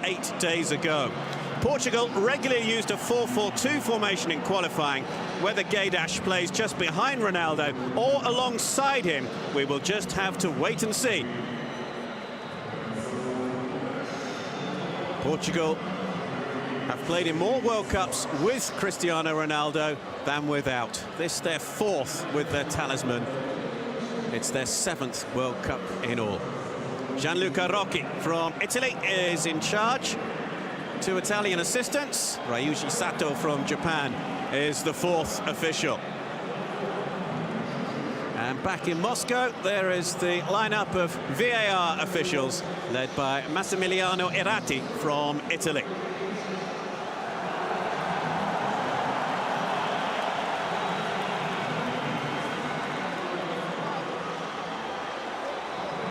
8 days ago. Portugal regularly used a 4-4-2 formation in qualifying. Whether Guedes plays just behind Ronaldo or alongside him, we will just have to wait and see. Portugal have played in more World Cups with Cristiano Ronaldo than without. This their 4th with their talisman. It's their 7th World Cup in all. Gianluca Rocchi from Italy is in charge. 2 Italian assistants. Ryuji Sato from Japan is the 4th official. And back in Moscow, there is the lineup of VAR officials, led by Massimiliano Irrati from Italy.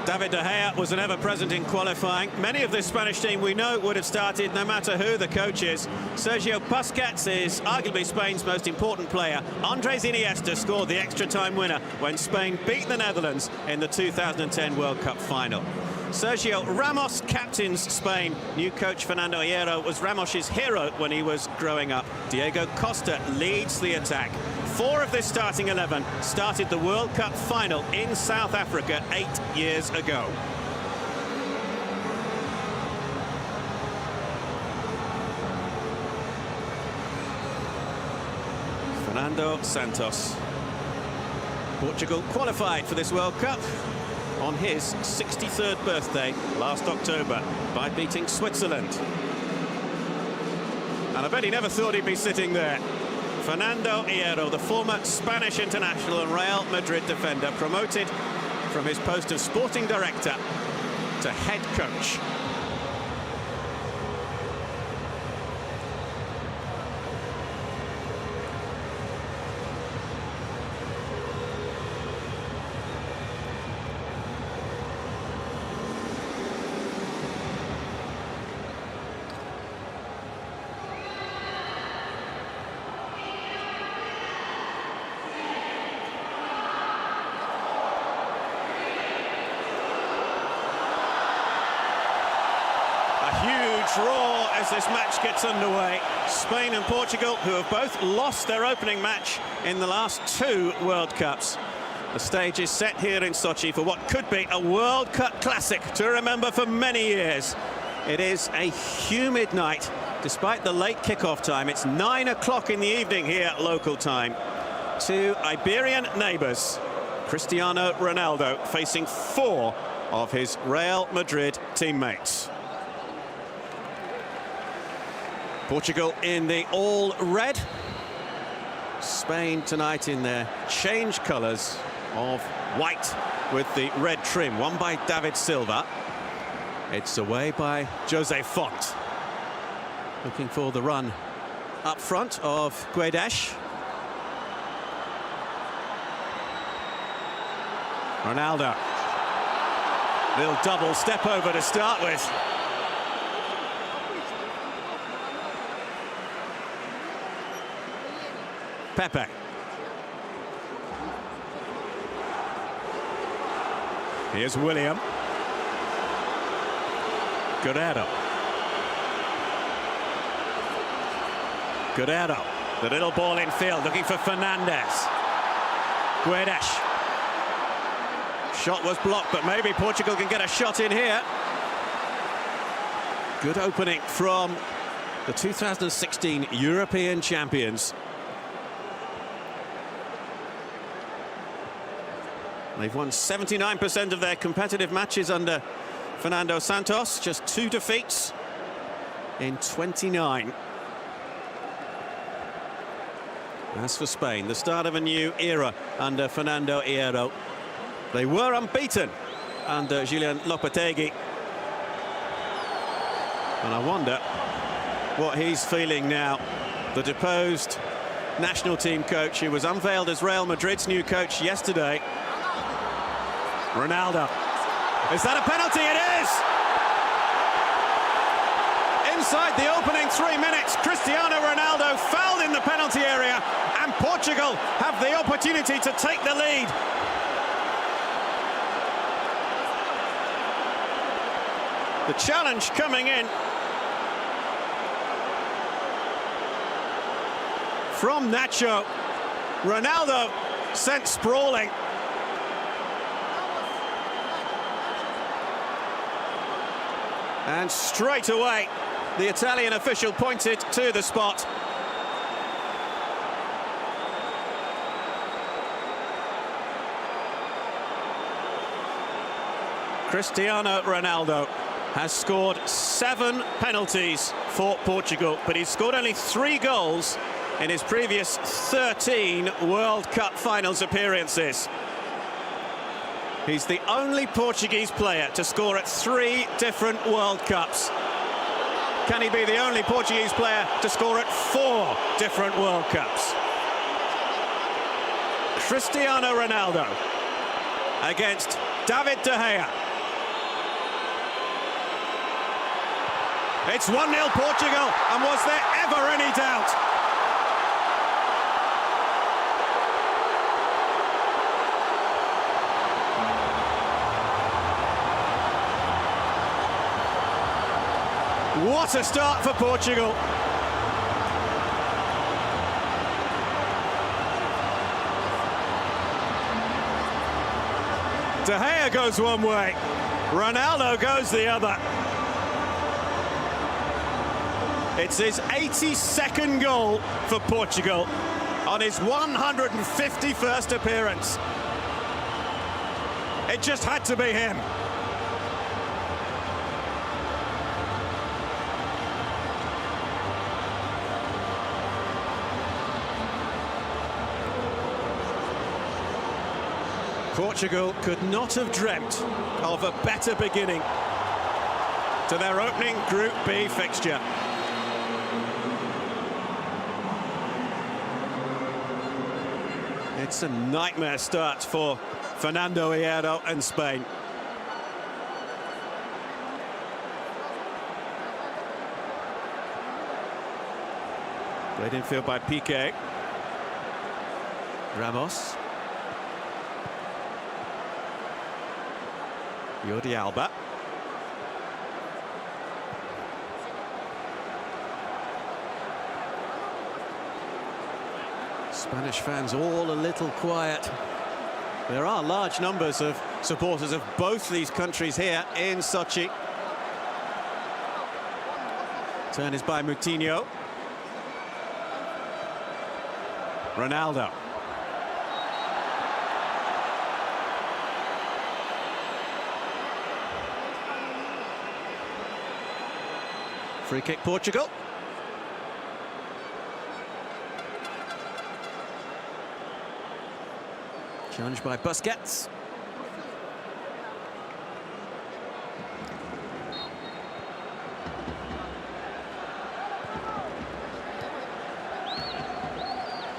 David De Gea was an ever-present in qualifying. Many of this Spanish team we know would have started no matter who the coach is. Sergio Busquets is arguably Spain's most important player. Andres Iniesta scored the extra-time winner when Spain beat the Netherlands in the 2010 World Cup final. Sergio Ramos captains Spain. New coach Fernando Hierro was Ramos's hero when he was growing up. Diego Costa leads the attack. 4 of this starting 11 started the World Cup final in South Africa 8 years ago. Fernando Santos. Portugal qualified for this World Cup on his 63rd birthday last October by beating Switzerland. And I bet he never thought he'd be sitting there. Fernando Hierro, the former Spanish international and Real Madrid defender, promoted from his post of sporting director to head coach. Draw as this match gets underway. Spain and Portugal, who have both lost their opening match in the last 2 World Cups. The stage is set here in Sochi for what could be a World Cup classic to remember for many years. It is a humid night, despite the late kickoff time. It's 9 o'clock in the evening here, local time. 2 Iberian neighbours. Cristiano Ronaldo facing 4 of his Real Madrid teammates. Portugal in the all-red. Spain tonight in their change colours of white with the red trim, won by David Silva. It's away by Jose Font. Looking for the run up front of Guedes. Ronaldo. Little double step over to start with. Pepe. Here's William. Guerrero. Guerrero. The little ball in field, looking for Fernandez. Guedes. Shot was blocked, but maybe Portugal can get a shot in here. Good opening from the 2016 European champions. They've won 79% of their competitive matches under Fernando Santos, just 2 defeats in 29. As for Spain, the start of a new era under Fernando Hierro. They were unbeaten under Julian Lopetegui. And I wonder what he's feeling now. The deposed national team coach who was unveiled as Real Madrid's new coach yesterday. Ronaldo. Is that a penalty? It is! Inside the opening 3 minutes, Cristiano Ronaldo fouled in the penalty area, and Portugal have the opportunity to take the lead. The challenge coming in from Nacho. Ronaldo sent sprawling. And straight away, the Italian official pointed to the spot. Cristiano Ronaldo has scored 7 penalties for Portugal, but he's scored only 3 goals in his previous 13 World Cup finals appearances. He's the only Portuguese player to score at 3 different World Cups. Can he be the only Portuguese player to score at 4 different World Cups? Cristiano Ronaldo against David De Gea. It's 1-0 Portugal, and was there ever any doubt? What a start for Portugal. De Gea goes one way, Ronaldo goes the other. It's his 82nd goal for Portugal on his 151st appearance. It just had to be him. Portugal could not have dreamt of a better beginning to their opening Group B fixture. It's a nightmare start for Fernando Hierro and Spain. Played in field by Piqué. Ramos. Jordi Alba. Spanish fans all a little quiet. There are large numbers of supporters of both these countries here in Sochi. Turn is by Moutinho. Ronaldo. Free kick Portugal. Challenged by Busquets.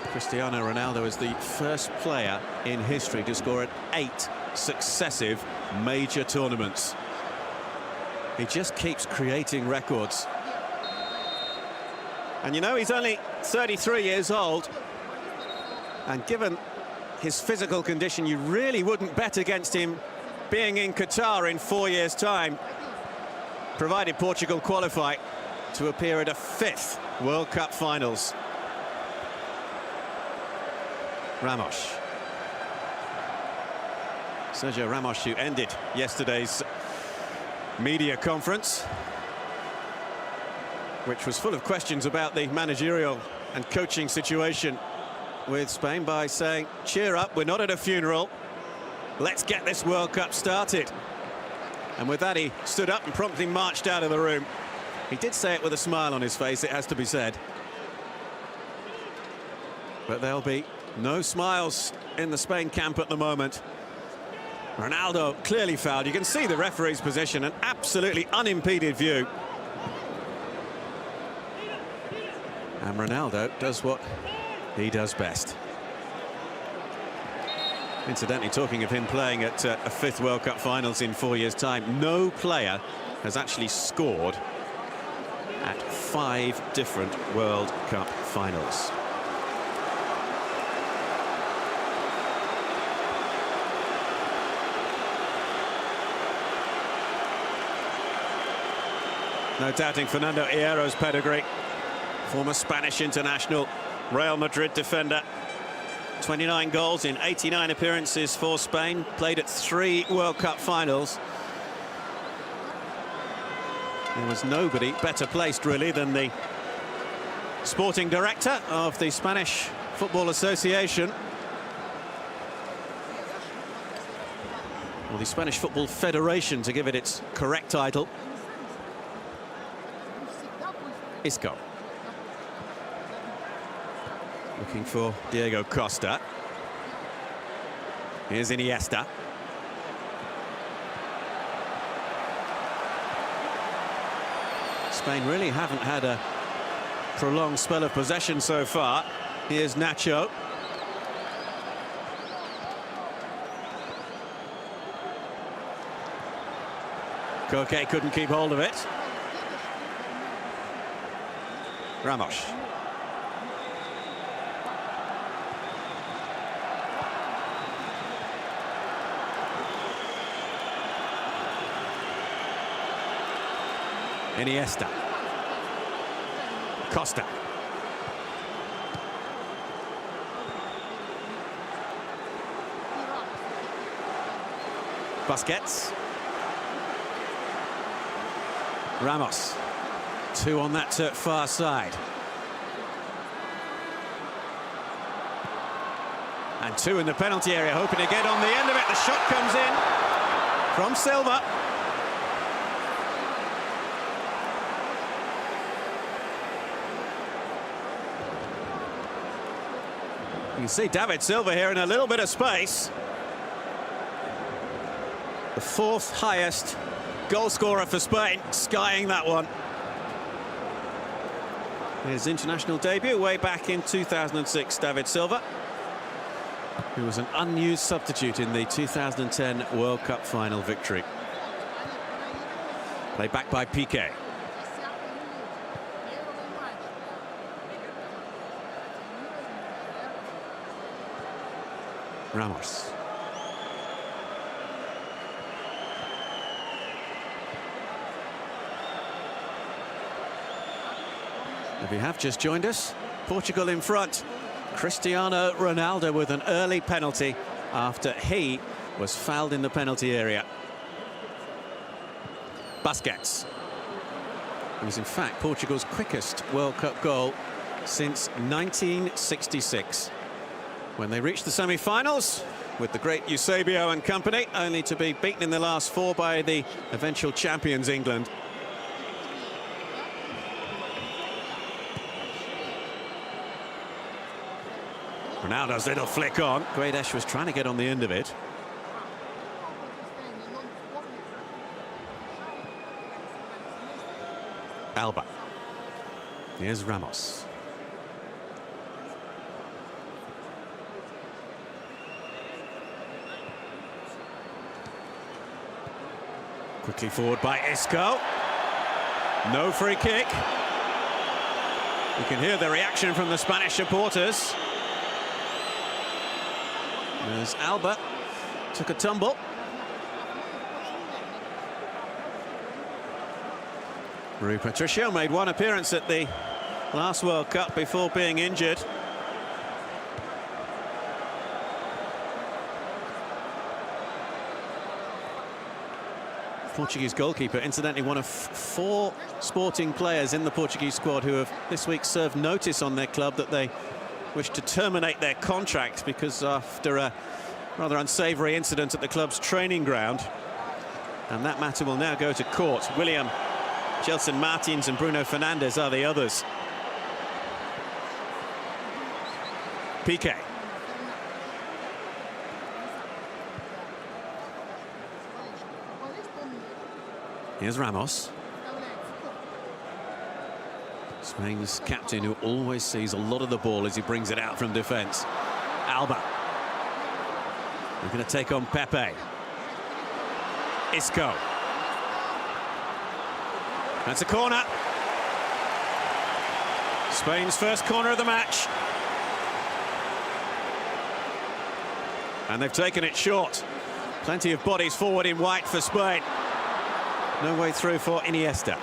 Cristiano Ronaldo is the first player in history to score at 8 successive major tournaments. He just keeps creating records. And you know, he's only 33 years old, and given his physical condition, you really wouldn't bet against him being in Qatar in 4 years' time, provided Portugal qualify to appear at a 5th World Cup finals. Ramos. Sergio Ramos, who ended yesterday's media conference, which was full of questions about the managerial and coaching situation with Spain, by saying, cheer up, we're not at a funeral, let's get this World Cup started. And with that, he stood up and promptly marched out of the room. He did say it with a smile on his face, it has to be said. But there'll be no smiles in the Spain camp at the moment. Ronaldo clearly fouled. You can see the referee's position, an absolutely unimpeded view. And Ronaldo does what he does best. Incidentally, talking of him playing at a 5th World Cup finals in 4 years' time, no player has actually scored at 5 different World Cup finals. No doubting Fernando Hierro's pedigree. Former Spanish international, Real Madrid defender. 29 goals in 89 appearances for Spain. Played at 3 World Cup finals. There was nobody better placed, really, than the sporting director of the Spanish Football Association. Or the Spanish Football Federation, to give it its correct title. Isco. Looking for Diego Costa. Here's Iniesta. Spain really haven't had a prolonged spell of possession so far. Here's Nacho. Koke couldn't keep hold of it. Ramos. Iniesta. Costa. Busquets. Ramos. 2 on that far side. And 2 in the penalty area, hoping to get on the end of it. The shot comes in from Silva. You can see David Silva here in a little bit of space. The 4th highest goal scorer for Spain, skying that one. His international debut way back in 2006, David Silva, who was an unused substitute in the 2010 World Cup final victory. Played back by Piqué. Ramos. If you have just joined us, Portugal in front. Cristiano Ronaldo with an early penalty after he was fouled in the penalty area. Busquets. It was in fact Portugal's quickest World Cup goal since 1966, when they reached the semi-finals with the great Eusebio and company, only to be beaten in the last 4 by the eventual champions England. Ronaldo's little flick on. Guedes was trying to get on the end of it. Alba. Here's Ramos. Quickly forward by Isco. No free kick. You can hear the reaction from the Spanish supporters. There's Alba. Took a tumble. Rui Patricio made 1 appearance at the last World Cup before being injured. Portuguese goalkeeper, incidentally one of 4 Sporting players in the Portuguese squad who have this week served notice on their club that they wish to terminate their contract because after a rather unsavoury incident at the club's training ground. And that matter will now go to court. William, Gelson Martins and Bruno Fernandes are the others. Piqué. Here's Ramos. Spain's captain, who always sees a lot of the ball as he brings it out from defence. Alba. We're going to take on Pepe. Isco. That's a corner. Spain's first corner of the match. And they've taken it short. Plenty of bodies forward in white for Spain. No way through for Iniesta.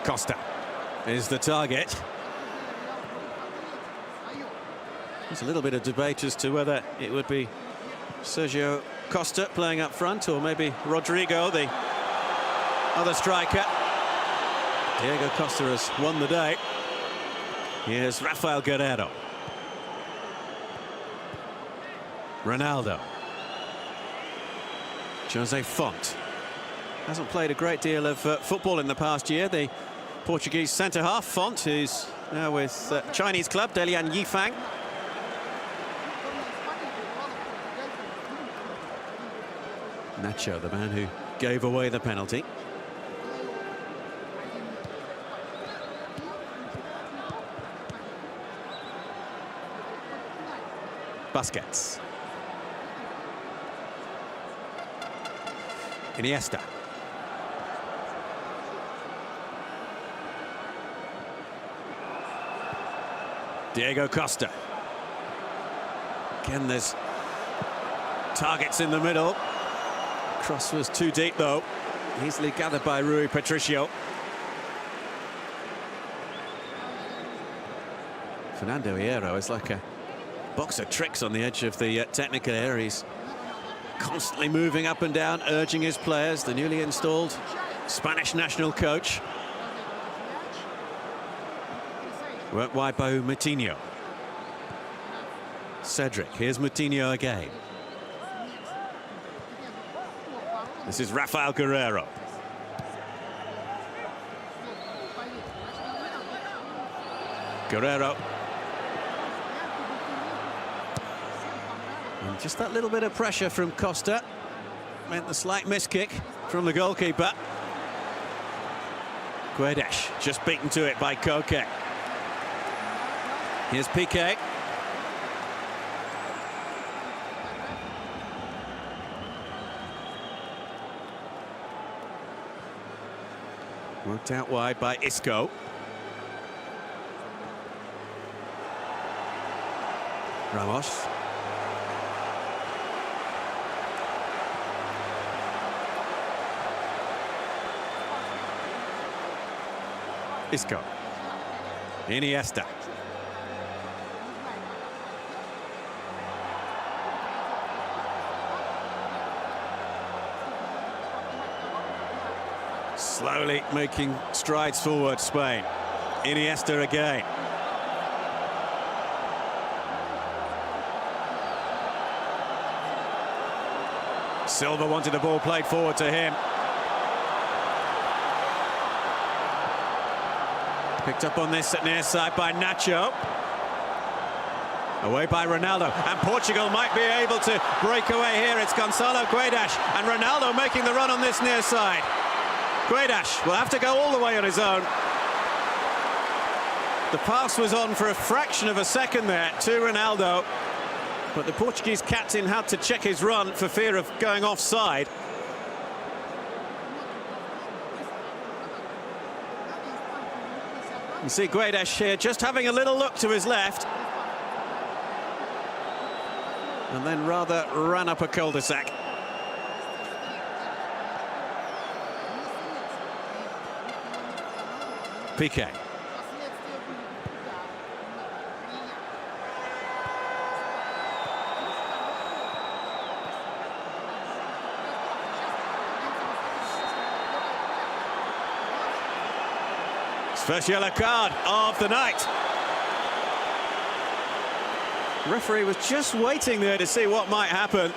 Costa is the target. There's a little bit of debate as to whether it would be Sergio Costa playing up front or maybe Rodrigo, the other striker. Diego Costa has won the day. Here's Rafael Guerreiro. Ronaldo. Jose Font hasn't played a great deal of football in the past year. The Portuguese centre-half, Font, who's now with Chinese club Dalian Yifang. Nacho, the man who gave away the penalty. Busquets. Iniesta. Diego Costa. Again, there's targets in the middle. Cross was too deep, though. Easily gathered by Rui Patricio. Fernando Hierro is like a box of tricks on the edge of the technical area. He's constantly moving up and down, urging his players. The newly installed Spanish national coach. Worked wide by Moutinho. Cedric, here's Moutinho again. This is Rafael Guerreiro. Guerreiro. And just that little bit of pressure from Costa meant the slight miss kick from the goalkeeper. Guedes just beaten to it by Koke. Here's Piqué. Worked out wide by Isco. Ramos. Isco. Iniesta. Slowly making strides forward, Spain. Iniesta again. Silva wanted the ball played forward to him. Picked up on this at near side by Nacho. Away by Ronaldo, and Portugal might be able to break away here. It's Gonçalo Guedes, and Ronaldo making the run on this near side. Guedes will have to go all the way on his own. The pass was on for a fraction of a second there to Ronaldo, but the Portuguese captain had to check his run for fear of going offside. You see Guedes here just having a little look to his left, and then rather ran up a cul-de-sac. Piqué. First yellow card of the night. The referee was just waiting there to see what might happen.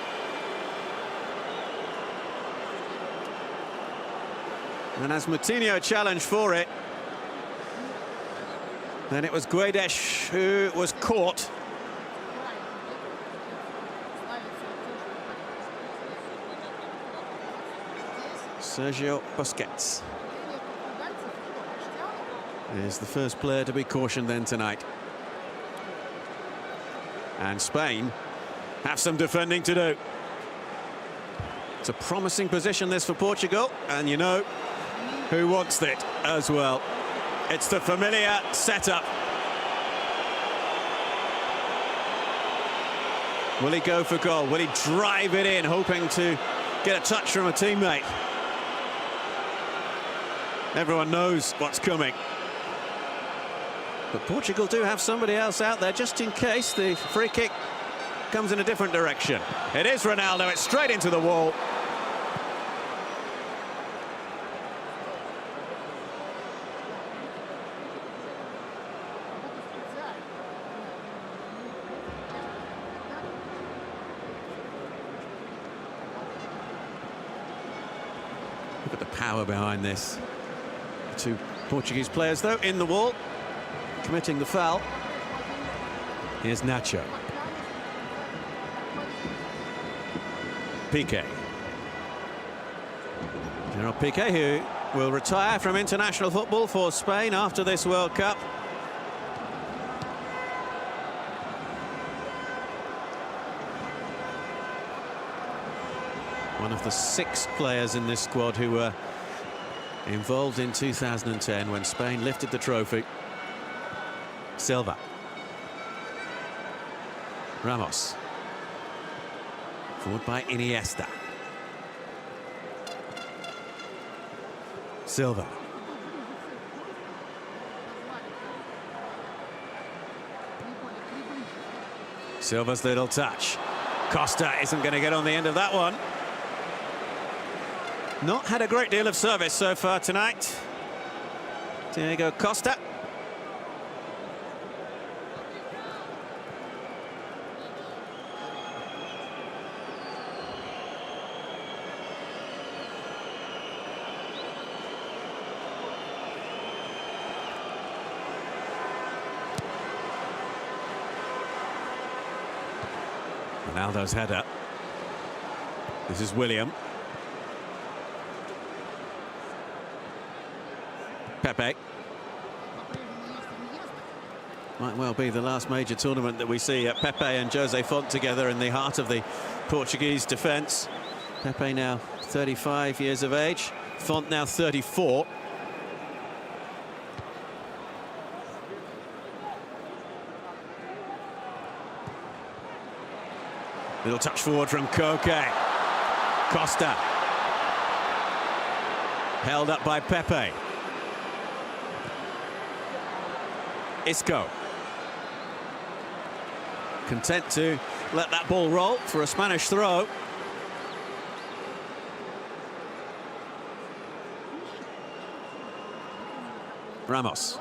And as Moutinho challenged for it, then it was Guedes who was caught. Sergio Busquets is the first player to be cautioned then tonight. And Spain have some defending to do. It's a promising position this for Portugal, and you know who wants it as well. It's the familiar setup. Will he go for goal? Will he drive it in, hoping to get a touch from a teammate? Everyone knows what's coming. But Portugal do have somebody else out there just in case the free kick comes in a different direction. It is Ronaldo, it's straight into the wall. Look at the power behind this. The two Portuguese players, though, in the wall, committing the foul. Here's Nacho. Piqué. Gerard Piqué, who will retire from international football for Spain after this World Cup. One of the 6 players in this squad who were involved in 2010 when Spain lifted the trophy. Silva. Ramos. Forward by Iniesta. Silva. Silva's little touch. Costa isn't going to get on the end of that one. Not had a great deal of service so far tonight. Diego Costa. Ronaldo's header. This is William. Pepe. Might well be the last major tournament that we see Pepe and Jose Font together in the heart of the Portuguese defence. Pepe now 35 years of age, Font now 34. Little touch forward from Koke. Costa. Held up by Pepe. Isco. Content to let that ball roll for a Spanish throw. Ramos.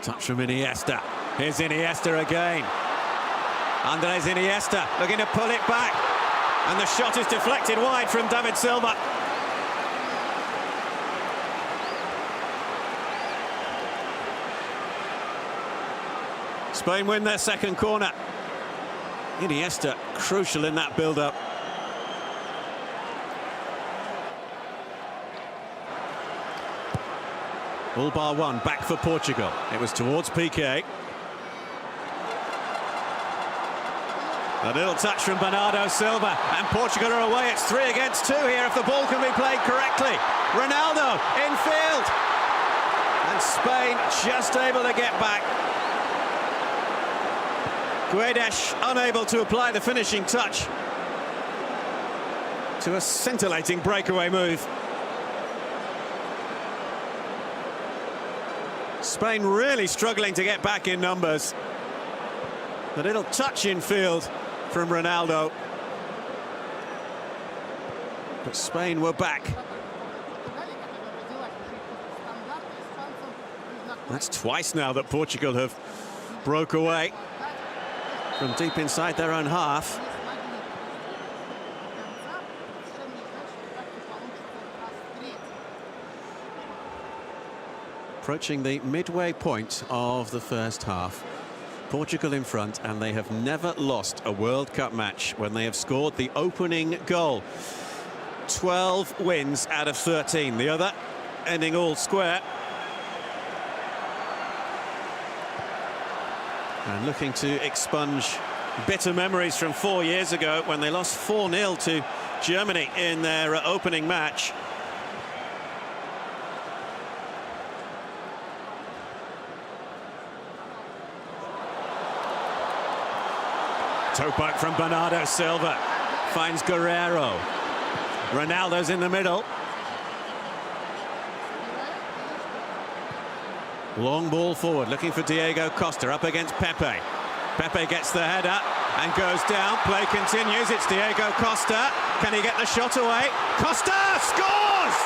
Touch from Iniesta. Here's Iniesta again. Andres Iniesta looking to pull it back. And the shot is deflected wide from David Silva. Spain win their second corner. Iniesta crucial in that build-up. All bar one, back for Portugal. It was towards Piqué. A little touch from Bernardo Silva, and Portugal are away. It's 3 against 2 here if the ball can be played correctly. Ronaldo in field. And Spain just able to get back. Guedes unable to apply the finishing touch to a scintillating breakaway move. Spain really struggling to get back in numbers. A little touch in field from Ronaldo. But Spain were back. That's twice now that Portugal have broke away from deep inside their own half. Approaching the midway point of the first half. Portugal in front, and they have never lost a World Cup match when they have scored the opening goal. 12 wins out of 13. The other ending all square. And looking to expunge bitter memories from 4 years ago when they lost 4-0 to Germany in their opening match. Toe poke from Bernardo Silva. Finds Guerrero. Ronaldo's in the middle. Long ball forward, looking for Diego Costa, up against Pepe. Pepe gets the header and goes down. Play continues. It's Diego Costa. Can he get the shot away? Costa scores!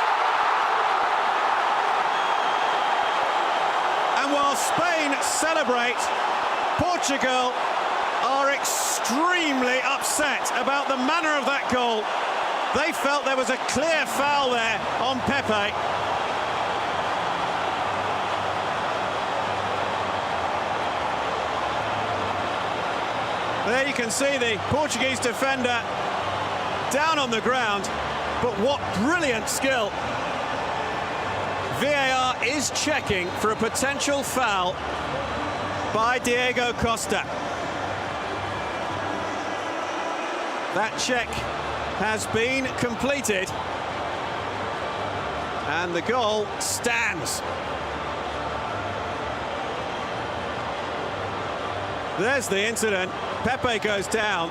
And while Spain celebrate, Portugal are extremely upset about the manner of that goal. They felt there was a clear foul there on Pepe. There you can see the Portuguese defender down on the ground, but what brilliant skill. VAR is checking for a potential foul by Diego Costa. That check has been completed and the goal stands. There's the incident. Pepe goes down.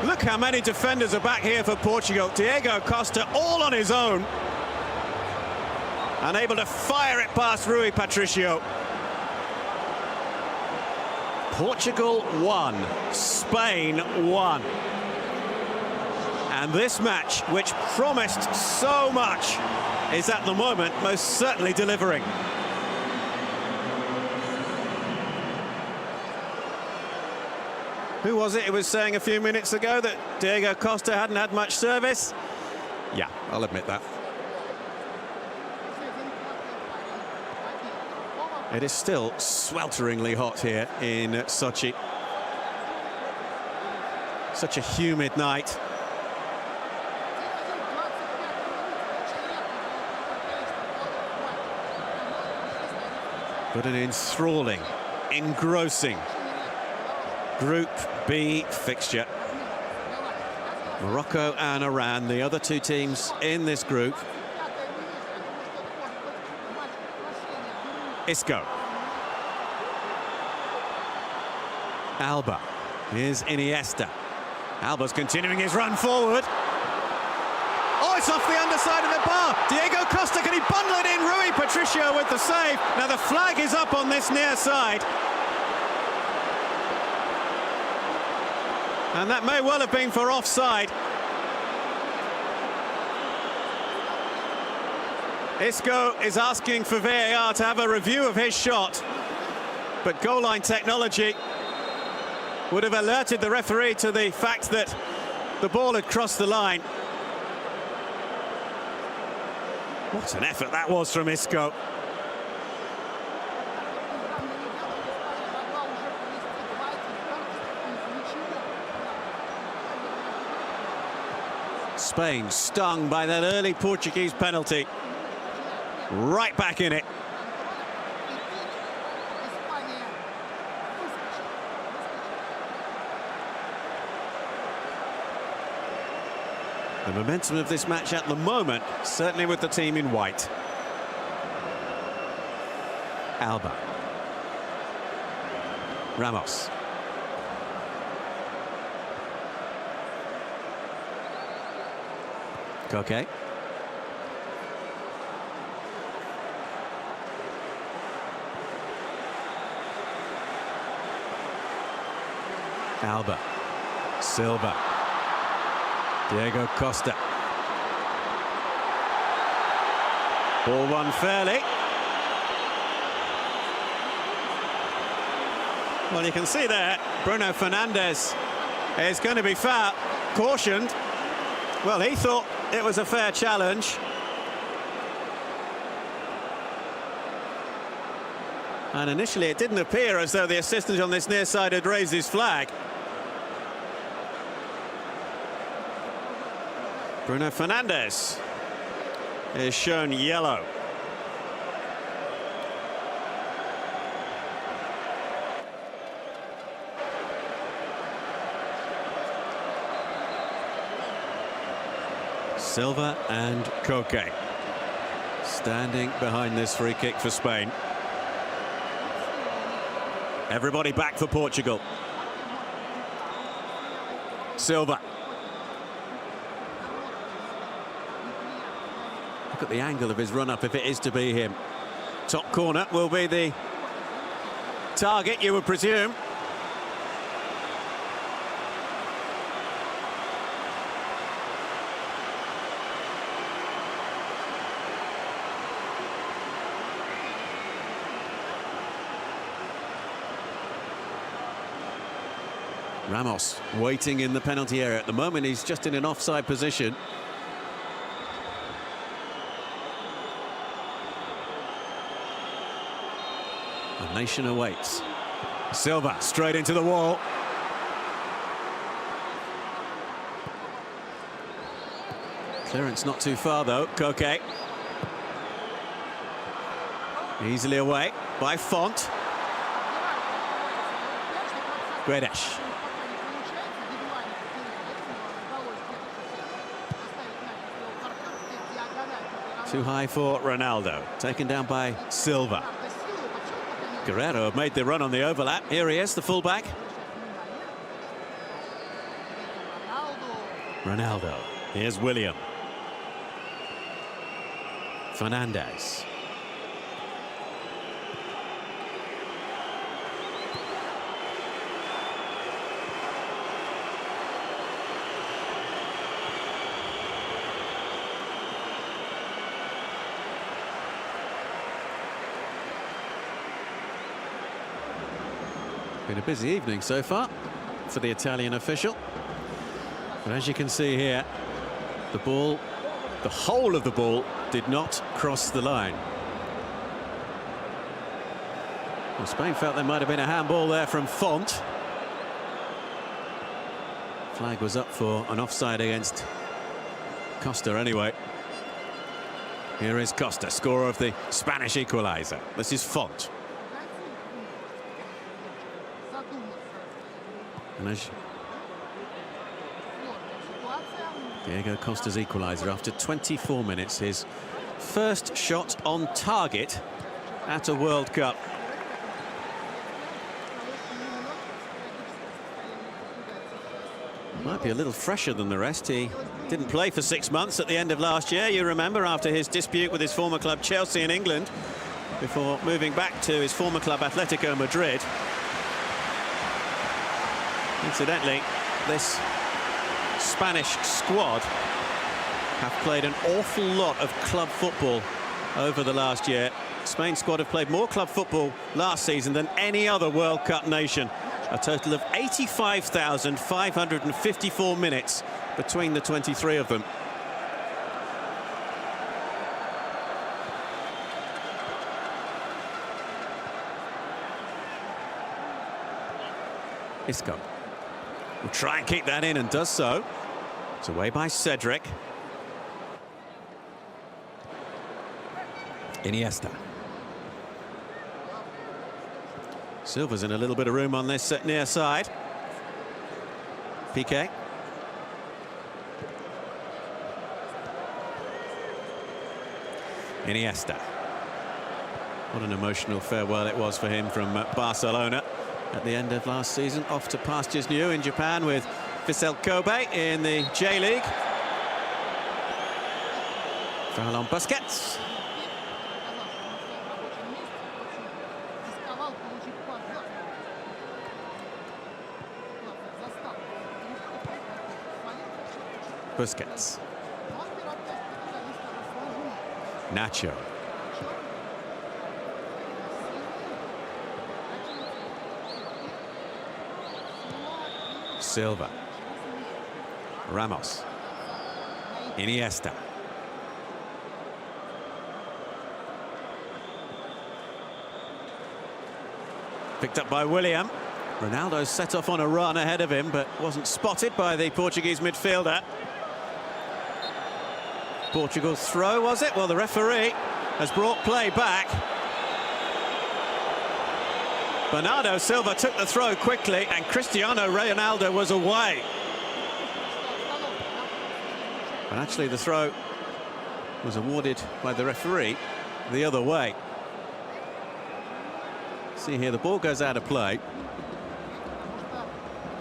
Look how many defenders are back here for Portugal. Diego Costa all on his own. Unable to fire it past Rui Patricio. Portugal 1, Spain 1. And this match, which promised so much, is at the moment most certainly delivering. Who was it who was saying a few minutes ago that Diego Costa hadn't had much service? Yeah, I'll admit that. It is still swelteringly hot here in Sochi. Such a humid night. But an enthralling, engrossing Group B fixture. Morocco and Iran, the other two teams in this group. Isco. Alba. Here's Iniesta. Alba's continuing his run forward. Oh, it's off the underside of the bar. Diego Costa, can he bundle it in? Rui Patricio with the save. Now the flag is up on this near side. And that may well have been for offside. Isco is asking for VAR to have a review of his shot, but goal line technology would have alerted the referee to the fact that the ball had crossed the line. What an effort that was from Isco. Spain stung by that early Portuguese penalty. Right back in it. The momentum of this match at the moment, certainly with the team in white. Alba. Ramos. Koke. Alba. Silva. Diego Costa. Ball won fairly. Well, you can see there, Bruno Fernandes is going to be cautioned. Well, he thought it was a fair challenge. And initially it didn't appear as though the assistant on this near side had raised his flag. Bruno Fernandes is shown yellow. Silva and Koke standing behind this free kick for Spain. Everybody back for Portugal. Silva. Look at the angle of his run-up if it is to be him. Top corner will be the target, you would presume. Ramos waiting in the penalty area. At the moment, he's just in an offside position. The nation awaits. Silva straight into the wall. Clearance not too far, though. Koke. Easily away by Font. Guedes. Too high for Ronaldo. Taken down by Silva. Guerrero made the run on the overlap. Here he is, the fullback. Ronaldo. Here's William. Fernandez. Been a busy evening so far for the Italian official. But as you can see here, the ball, the whole of the ball, did not cross the line. Well, Spain felt there might have been a handball there from Font. Flag was up for an offside against Costa anyway. Here is Costa, scorer of the Spanish equaliser. This is Font. Diego Costa's equaliser after 24 minutes, his first shot on target at a World Cup. Might be a little fresher than the rest. He didn't play for 6 months at the end of last year, you remember, after his dispute with his former club Chelsea in England, before moving back to his former club Atletico Madrid. Incidentally, this Spanish squad have played an awful lot of club football over the last year. Spain's squad have played more club football last season than any other World Cup nation. A total of 85,554 minutes between the 23 of them. Isco will try and keep that in and does so. It's away by Cedric. Iniesta. Silva's in a little bit of room on this near side. Piqué. Iniesta. What an emotional farewell it was for him from Barcelona at the end of last season. Off to pastures new in Japan with Vissel Kobe in the J-League. Foul on Busquets. Busquets. Nacho. Silva. Ramos. Iniesta. Picked up by William. Ronaldo set off on a run ahead of him, but wasn't spotted by the Portuguese midfielder. Portugal's throw, was it? Well, the referee has brought play back. Bernardo Silva took the throw quickly, and Cristiano Ronaldo was away. But actually, the throw was awarded by the referee the other way. See here, the ball goes out of play.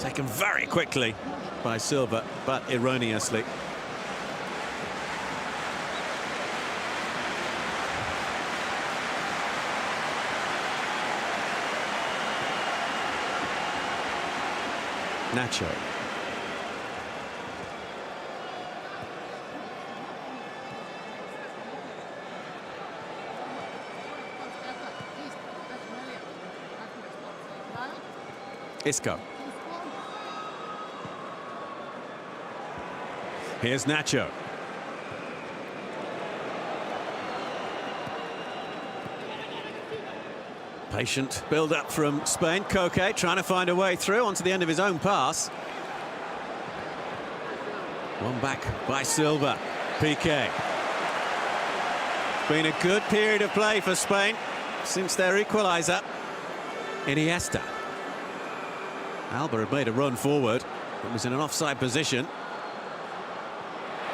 Taken very quickly by Silva, but erroneously. Nacho. Isco. Here's Nacho. Patient build-up from Spain. Koke trying to find a way through onto the end of his own pass. One back by Silva. Piqué. Been a good period of play for Spain since their equaliser. Iniesta. Alba had made a run forward, but was in an offside position.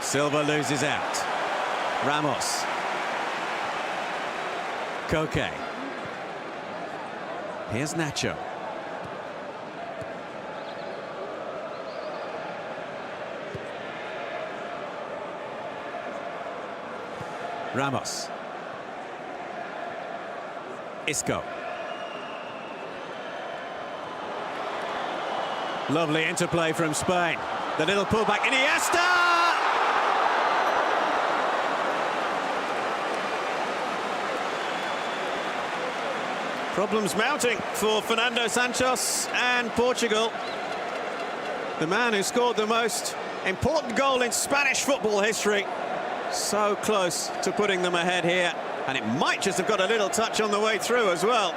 Silva loses out. Ramos. Koke. Here's Nacho. Ramos. Isco. Lovely interplay from Spain. The little pullback. Iniesta! Problems mounting for Fernando Santos and Portugal. The man who scored the most important goal in Spanish football history. So close to putting them ahead here. And it might just have got a little touch on the way through as well.